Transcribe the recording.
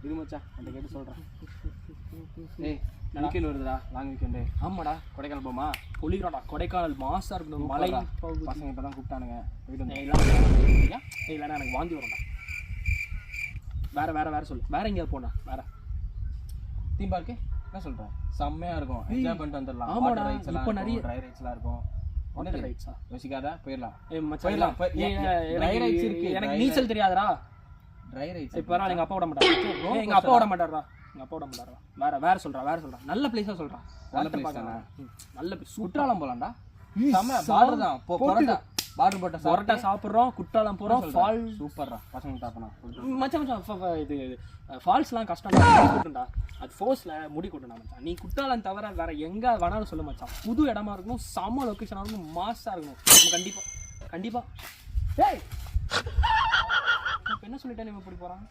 இது மச்சான் அந்த கேட்டு சொல்கிறேன். ஏய் வீக்கெண்ட் வருதுடா, லாங் வீக்கெண்டு. ஆமாடா, கொடைக்கானல் போமா? பொலிக்கிறாடா. கொடைக்கானல் மாசா இருக்கணும். மலை பசங்க இப்போ தான் கூப்பிட்டானுங்க. போயிட்டு வந்து இல்லைண்ணா எனக்கு வாந்தி வரும்டா. வேற சொல்லு. வேற எங்கேயாவது போனா? வேற தீம் பார்க்கு என்ன சொல்கிறேன், செம்மையாக இருக்கும். என்ஜாய் பண்ணிட்டு வந்துடலாம். ஆமாடா, இப்போ நிறைய ட்ரை ரைட்ஸ்லாம் இருக்கும். வாட்டர் ரைட்ஸா? யோசிக்காத, போயிடலாம். போயிடலாம். ட்ரை ரைட்ஸ் இருக்கு. எனக்கு நீச்சல் தெரியாதுடா. ட்ரை ரைட்ஸ் இப்போ வர எங்கள் அப்பா விட மாட்டாரா? எங்கள் அப்பா விட மாட்டாரா? எங்கள் அப்பா விட மாட்டாரா? வேற சொல்கிறா. நல்ல பிளேஸாக சொல்கிறான். நல்ல பிளேஸ் தானே. நல்ல பிளேஸ். குற்றாலம் போகலாம்டா. செம்ம பார்டர் தான். பரோட்டா பார்டர் போட்ட பரோட்டா சாப்பிட்றோம். குற்றாலம் போகிறோம். ஃபால் சூப்பர்ரா. பசங்க தாப்பனா மச்சான் இது ஃபால்ஸ்லாம் கஷ்டம் கூட்டுண்டா. அது ஃபோர்ஸில் முடி கூட்டுண்டா மச்சான். நீ குற்றாலம் தவிர வேற எங்கே வேணாலும் சொல்ல மச்சான். புது இடமா இருக்கணும், செம்ம லொக்கேஷனாக இருக்கணும், மாஸாக இருக்கணும். கண்டிப்பாக ஏய் இப்போ என்ன சொல்லிட்டேன், இவன் இப்படி போகிறான்.